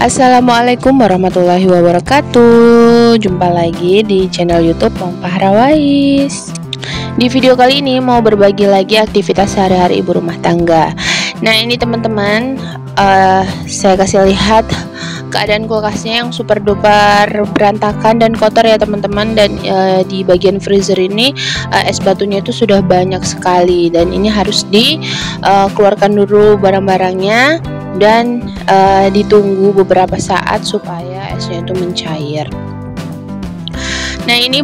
Assalamualaikum warahmatullahi wabarakatuh. Jumpa lagi di channel YouTube Pompah Rawais. Di video kali ini mau berbagi lagi aktivitas sehari-hari ibu rumah tangga. Nah ini teman-teman, saya kasih lihat keadaan kulkasnya yang super duper berantakan dan kotor ya teman-teman. Dan di bagian freezer ini es batunya itu sudah banyak sekali, dan ini harus dikeluarkan dulu barang-barangnya dan ditunggu beberapa saat supaya esnya itu mencair. Nah ini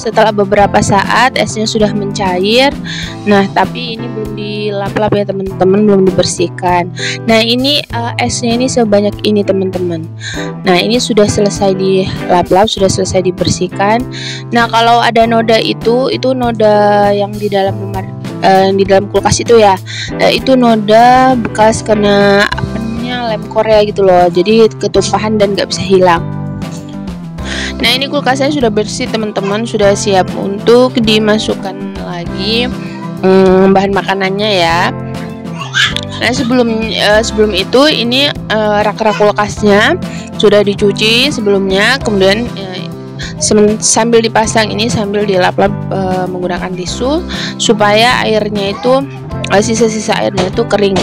setelah beberapa saat esnya sudah mencair. Nah tapi ini belum dilap-lap ya teman-teman, belum dibersihkan. Nah ini esnya ini sebanyak ini teman-teman. Nah ini sudah selesai dilap-lap, sudah selesai dibersihkan. Nah kalau ada noda itu noda yang di dalam di dalam kulkas itu ya, itu noda bekas kena lem Korea gitu loh, jadi ketumpahan dan gak bisa hilang. Nah ini kulkasnya sudah bersih teman-teman, sudah siap untuk dimasukkan lagi bahan makanannya ya. Nah sebelum itu ini rak-rak kulkasnya sudah dicuci sebelumnya, kemudian sambil dipasang ini sambil dilap-lap menggunakan tisu supaya airnya itu sisa-sisa airnya itu kering.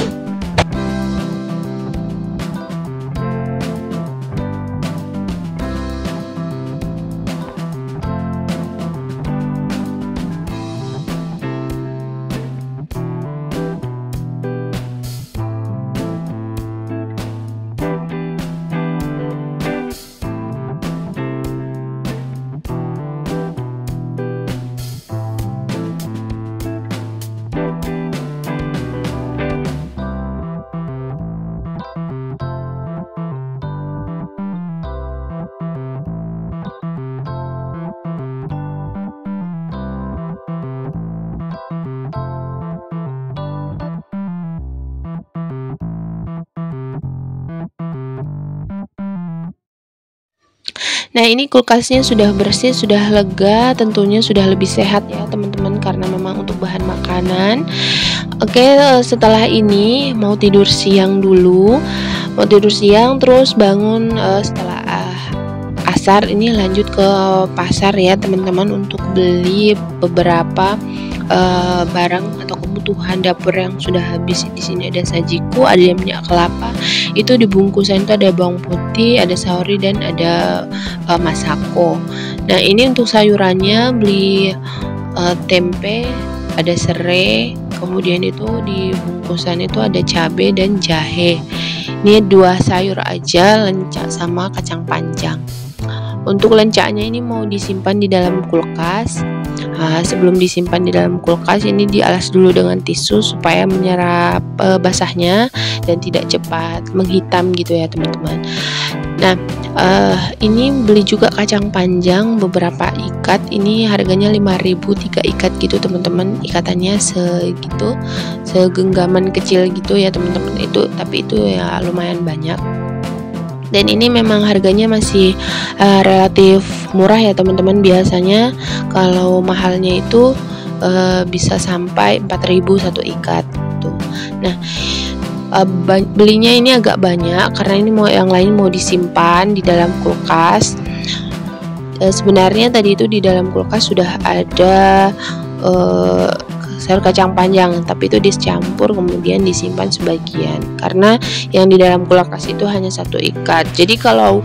Nah ini kulkasnya sudah bersih, sudah lega, tentunya sudah lebih sehat ya teman-teman, karena memang untuk bahan makanan. Oke, setelah ini mau tidur siang dulu, terus bangun setelah asar ini lanjut ke pasar ya teman-teman untuk beli beberapa barang atau kebutuhan dapur yang sudah habis. Di sini ada sajiku, ada minyak kelapa, itu dibungkusan itu ada bawang putih, ada saori, dan ada masako. Nah ini untuk sayurannya beli tempe, ada serai, kemudian itu di bungkusan itu ada cabai dan jahe. Ini 2 sayur aja, lencak sama kacang panjang. Untuk lencaknya ini mau disimpan di dalam kulkas. Sebelum disimpan di dalam kulkas ini dialas dulu dengan tisu supaya menyerap basahnya dan tidak cepat menghitam gitu ya teman-teman. Nah ini beli juga kacang panjang beberapa ikat, ini harganya 5.000 3 ikat gitu teman-teman, ikatannya segitu, segenggaman kecil gitu ya teman-teman. Tapi itu ya lumayan banyak. Dan ini memang harganya masih relatif murah ya teman-teman. Biasanya kalau mahalnya itu bisa sampai 4.000 1 ikat gitu. Nah belinya ini agak banyak karena ini yang lain mau disimpan di dalam kulkas. Sebenarnya tadi itu di dalam kulkas sudah ada sayur kacang panjang, tapi itu dicampur kemudian disimpan sebagian karena yang di dalam kulkas itu hanya 1 ikat. Jadi kalau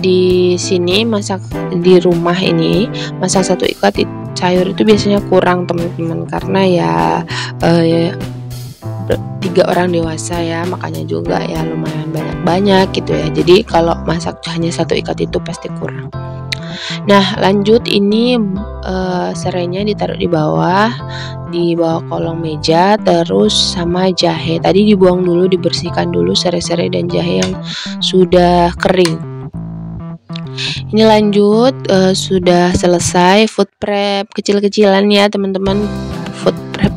di sini masak di rumah ini masak 1 ikat sayur itu biasanya kurang teman-teman, karena ya 3 orang dewasa ya, makanya juga ya lumayan banyak gitu ya. Jadi kalau masak hanya 1 ikat itu pasti kurang. Nah lanjut ini serainya ditaruh di bawah kolong meja, terus sama jahe tadi dibuang dulu, dibersihkan dulu serai-serai dan jahe yang sudah kering. Ini lanjut sudah selesai food prep kecil-kecilan ya teman-teman. Food prep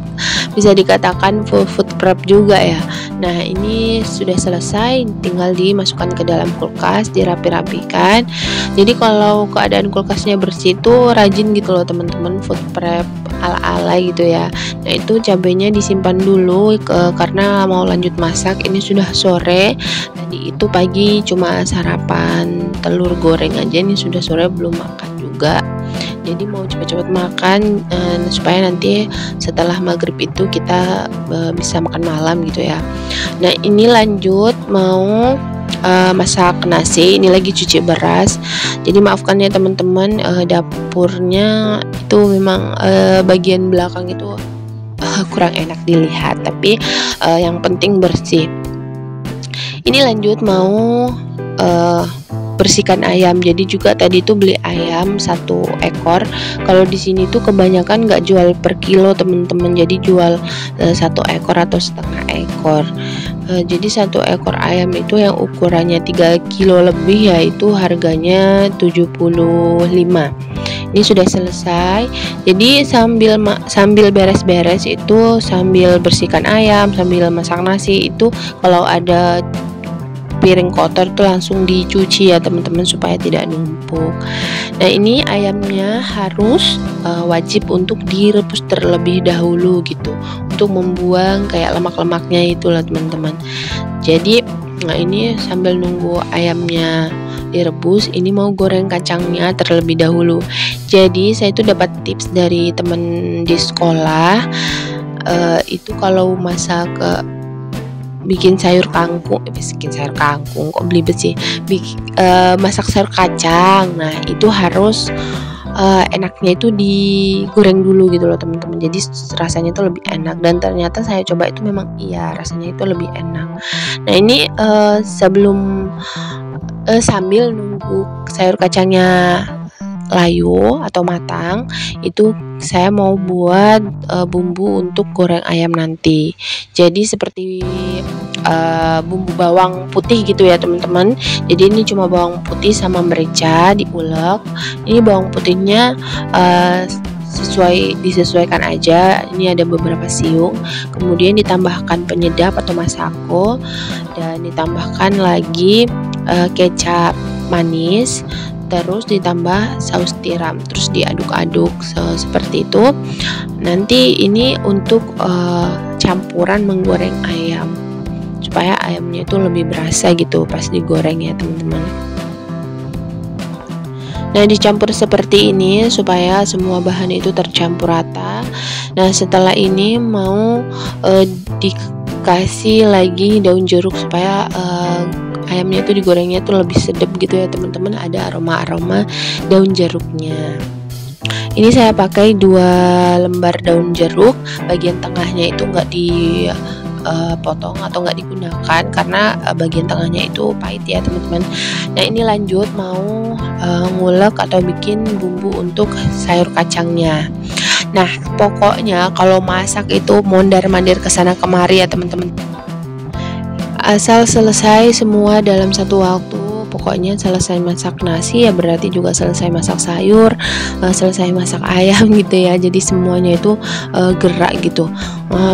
bisa dikatakan food prep juga ya. Nah, ini sudah selesai, tinggal dimasukkan ke dalam kulkas, dirapi-rapikan. Jadi kalau keadaan kulkasnya bersih itu rajin gitu loh teman-teman, food prep ala-ala gitu ya. Nah, itu cabenya disimpan dulu karena mau lanjut masak. Ini sudah sore. Tadi itu pagi cuma sarapan telur goreng aja, ini sudah sore belum makan juga. Jadi mau cepat-cepat makan supaya nanti setelah maghrib itu kita bisa makan malam gitu ya. Nah, ini lanjut mau masak nasi. Ini lagi cuci beras. Jadi maafkan ya teman-teman, dapurnya itu memang bagian belakang itu kurang enak dilihat, tapi yang penting bersih. Ini lanjut mau bersihkan ayam. Jadi juga tadi tuh beli ayam 1 ekor. Kalau di sini tuh kebanyakan nggak jual per kilo teman-teman, jadi jual 1 ekor atau setengah ekor. Jadi 1 ekor ayam itu yang ukurannya 3 kilo lebih, yaitu harganya 75. Ini sudah selesai. Jadi sambil beres-beres itu, sambil bersihkan ayam, sambil masak nasi itu, kalau ada piring kotor itu langsung dicuci ya teman-teman supaya tidak numpuk. Nah, ini ayamnya harus wajib untuk direbus terlebih dahulu gitu, untuk membuang kayak lemak-lemaknya itulah teman-teman. Jadi nah, ini sambil nunggu ayamnya direbus, ini mau goreng kacangnya terlebih dahulu. Jadi saya itu dapat tips dari teman di sekolah, itu kalau masak bikin sayur kangkung kok belibet sih, masak sayur kacang. Nah, itu harus enaknya itu digoreng dulu gitu loh teman-teman, jadi rasanya itu lebih enak. Dan ternyata saya coba itu memang iya, rasanya itu lebih enak. Nah, ini sambil nunggu sayur kacangnya layu atau matang, itu saya mau buat bumbu untuk goreng ayam nanti. Jadi seperti bumbu bawang putih gitu ya teman-teman. Jadi ini cuma bawang putih sama merica diulek. Ini bawang putihnya disesuaikan aja. Ini ada beberapa siung. Kemudian ditambahkan penyedap atau masako, dan ditambahkan lagi kecap manis, terus ditambah saus tiram, terus diaduk-aduk seperti itu. Nanti ini untuk campuran menggoreng ayam, supaya ayamnya itu lebih berasa gitu pas digoreng ya teman-teman. Nah, dicampur seperti ini supaya semua bahan itu tercampur rata. Nah, setelah ini mau dikasih lagi daun jeruk supaya ayamnya itu digorengnya itu lebih sedap gitu ya teman-teman, ada aroma-aroma daun jeruknya. Ini saya pakai 2 lembar daun jeruk, bagian tengahnya itu nggak dipotong atau nggak digunakan karena bagian tengahnya itu pahit ya teman-teman. Nah, ini lanjut mau ngulek atau bikin bumbu untuk sayur kacangnya. Nah, pokoknya kalau masak itu mondar-mandir kesana kemari ya teman-teman. Asal selesai semua dalam satu waktu. Pokoknya selesai masak nasi ya berarti juga selesai masak sayur, selesai masak ayam gitu ya. Jadi semuanya itu gerak gitu.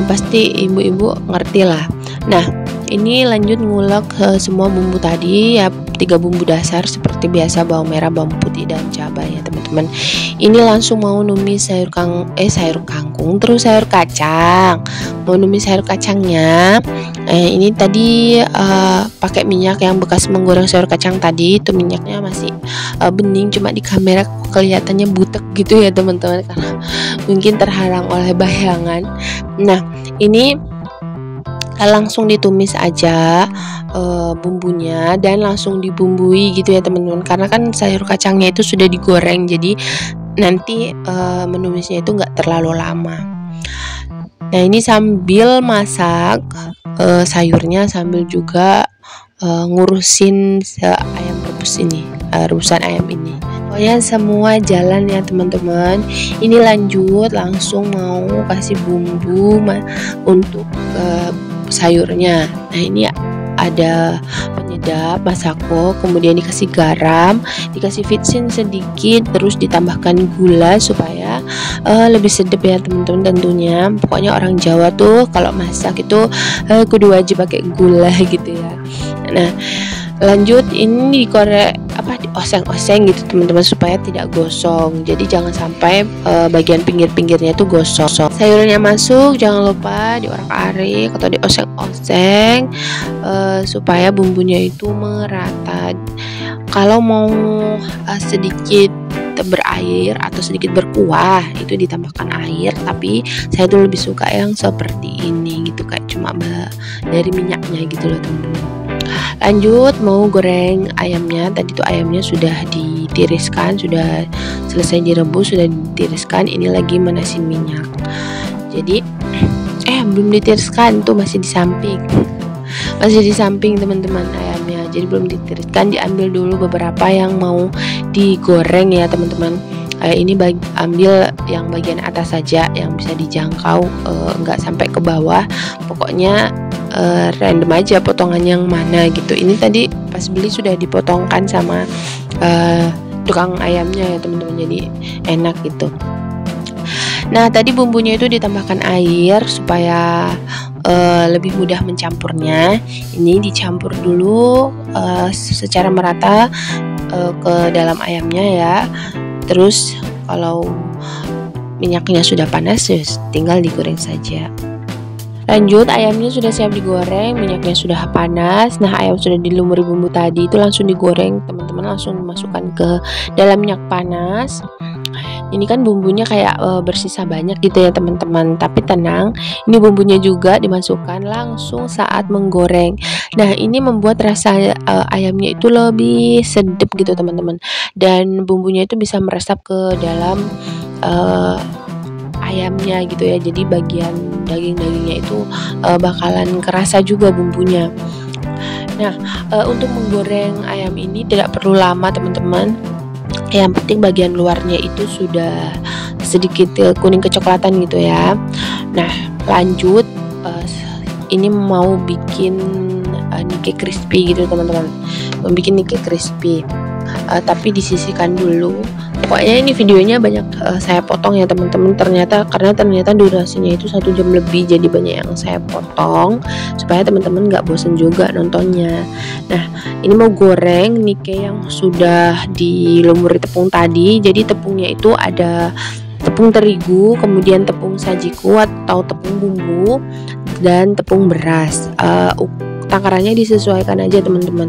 Pasti ibu-ibu ngerti lah. Nah, ini lanjut ngulek semua bumbu tadi ya, 3 bumbu dasar seperti biasa, bawang merah, bawang putih, dan cabai ya teman-teman. Ini langsung mau numis sayur kangkung, terus sayur kacang. Mau numis sayur kacangnya, ini tadi pakai minyak yang bekas menggoreng sayur kacang tadi. Itu minyaknya masih bening, cuma di kamera kelihatannya butek gitu ya teman-teman, karena mungkin terhalang oleh bayangan. Nah, ini langsung ditumis aja bumbunya dan langsung dibumbui gitu ya teman-teman, karena kan sayur kacangnya itu sudah digoreng, jadi nanti menumisnya itu nggak terlalu lama. Nah, ini sambil masak sayurnya, sambil juga ngurusin ayam rebus ini, rebusan ayam ini. Pokoknya semua jalan ya teman-teman. Ini lanjut langsung mau kasih bumbu untuk sayurnya. Nah, ini ada penyedap masako, kemudian dikasih garam, dikasih vitsin sedikit, terus ditambahkan gula supaya lebih sedap ya teman-teman tentunya. Pokoknya orang Jawa tuh kalau masak itu kudu wajib pakai gula gitu ya. Nah, lanjut ini dikorek dioseng-oseng gitu teman-teman supaya tidak gosong. Jadi jangan sampai bagian pinggir-pinggirnya itu gosong. Sayurnya masuk, jangan lupa diorak-arik atau dioseng-oseng supaya bumbunya itu merata. Kalau mau sedikit berair atau sedikit berkuah itu ditambahkan air, tapi saya tuh lebih suka yang seperti ini gitu, kayak cuma dari minyaknya gitu loh teman-teman. Lanjut mau goreng ayamnya. Tadi tuh ayamnya sudah ditiriskan, sudah selesai direbus, sudah ditiriskan. Ini lagi manasin minyak. Jadi belum ditiriskan, tuh masih di samping. Masih di samping teman-teman ayamnya. Jadi belum ditiriskan, diambil dulu beberapa yang mau digoreng ya teman-teman. Ini ambil yang bagian atas saja yang bisa dijangkau, nggak sampai ke bawah. Pokoknya random aja potongan yang mana gitu. Ini tadi pas beli sudah dipotongkan sama tukang ayamnya ya teman-teman, jadi enak gitu. Nah tadi bumbunya itu ditambahkan air supaya lebih mudah mencampurnya. Ini dicampur dulu secara merata ke dalam ayamnya ya. Terus kalau minyaknya sudah panas, tinggal digoreng saja. Lanjut, ayamnya sudah siap digoreng, minyaknya sudah panas. Nah, ayam sudah dilumuri bumbu tadi itu langsung digoreng, teman-teman, langsung dimasukkan ke dalam minyak panas. Ini kan bumbunya kayak bersisa banyak gitu ya teman-teman, tapi tenang, ini bumbunya juga dimasukkan langsung saat menggoreng. Nah, ini membuat rasa ayamnya itu lebih sedap gitu teman-teman, dan bumbunya itu bisa meresap ke dalam ayamnya gitu ya. Jadi bagian daging-dagingnya itu bakalan kerasa juga bumbunya. Nah, untuk menggoreng ayam ini tidak perlu lama teman-teman. Yang penting bagian luarnya itu sudah sedikit kuning kecoklatan gitu ya. Nah, lanjut ini mau bikin Nikkei crispy gitu teman-teman. Mau bikin Nikkei crispy. Tapi disisihkan dulu. Pokoknya ini videonya banyak saya potong ya teman-teman, karena ternyata durasinya itu 1 jam lebih, jadi banyak yang saya potong supaya teman-teman nggak bosen juga nontonnya. Nah, ini mau goreng Nikkei yang sudah dilumuri tepung tadi. Jadi tepungnya itu ada tepung terigu, kemudian tepung sajiku atau tepung bumbu, dan tepung beras. Takarannya disesuaikan aja teman-teman.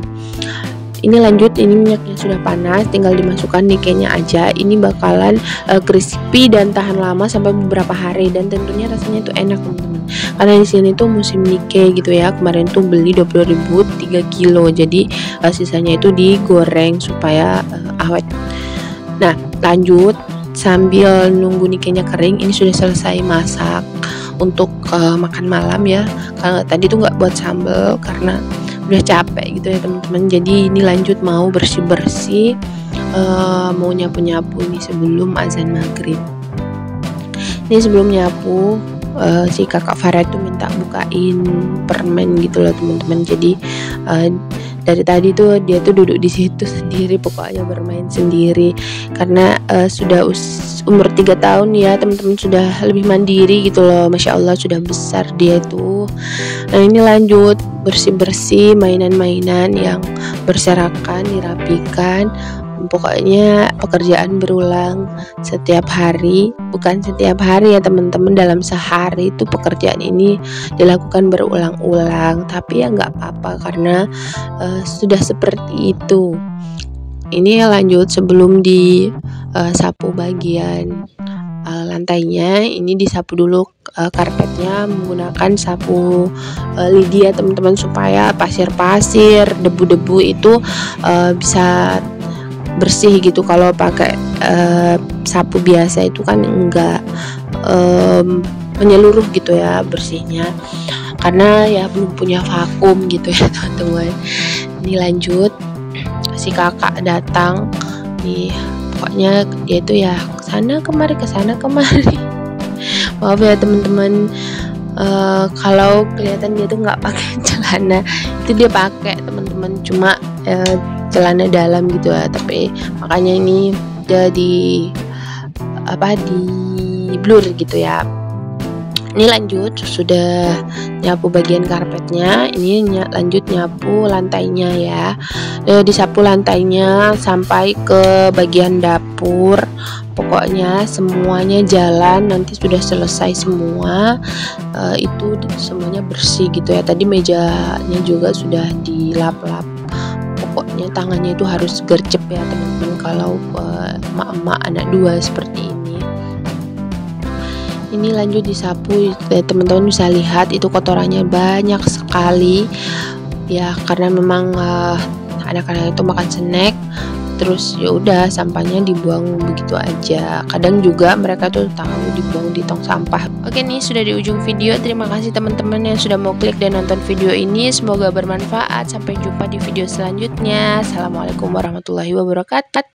Ini lanjut, ini minyaknya sudah panas, tinggal dimasukkan Nikkei-nya aja. Ini bakalan crispy dan tahan lama sampai beberapa hari, dan tentunya rasanya itu enak teman-teman. Karena di sini tuh musim Nikkei gitu ya. Kemarin tuh beli 20.000 3 kilo. Jadi sisanya itu digoreng supaya awet. Nah, lanjut sambil nunggu Nikkei-nya kering, ini sudah selesai masak untuk makan malam ya. Kalau tadi tuh nggak buat sambal karena udah capek gitu ya teman-teman. Jadi ini lanjut mau bersih-bersih, mau nyapu-nyapu ini sebelum azan maghrib. Ini sebelum nyapu si kakak Farah itu minta bukain permen gitu loh teman-teman. Jadi dari tadi tuh dia tuh duduk di situ sendiri, pokoknya bermain sendiri karena sudah umur 3 tahun ya teman-teman, sudah lebih mandiri gitu loh, masya Allah sudah besar dia tuh. Nah ini lanjut bersih-bersih mainan-mainan yang berserakan, dirapikan. Pokoknya pekerjaan berulang setiap hari, bukan setiap hari ya teman-teman, dalam sehari itu pekerjaan ini dilakukan berulang-ulang, tapi ya nggak apa-apa karena sudah seperti itu. Ini lanjut sebelum disapu bagian lantainya, ini disapu dulu karpetnya menggunakan sapu lidi ya teman-teman, supaya pasir-pasir, debu-debu itu bisa bersih gitu. Kalau pakai sapu biasa itu kan enggak menyeluruh gitu ya bersihnya, karena ya belum punya vakum gitu ya teman-teman. Ini lanjut si kakak datang nih, pokoknya dia itu ya kesana kemari maaf ya teman-teman. Kalau kelihatan dia tuh nggak pakai celana, itu dia pakai teman-teman, cuma celana dalam gitu ya, tapi makanya ini udah di blur gitu ya. Ini lanjut, sudah nyapu bagian karpetnya, ini lanjut nyapu lantainya ya. Disapu lantainya sampai ke bagian dapur, pokoknya semuanya jalan, nanti sudah selesai semua. Itu semuanya bersih gitu ya. Tadi mejanya juga sudah dilap-lap, pokoknya tangannya itu harus gercep ya teman-teman kalau emak-emak anak dua seperti ini. Ini lanjut disapu, teman-teman bisa lihat itu kotorannya banyak sekali ya, karena memang anak-anak itu makan snack, terus ya udah sampahnya dibuang begitu aja. Kadang juga mereka tuh tahu dibuang di tong sampah. Oke nih, sudah di ujung video. Terima kasih teman-teman yang sudah mau klik dan nonton video ini, semoga bermanfaat. Sampai jumpa di video selanjutnya. Assalamualaikum warahmatullahi wabarakatuh.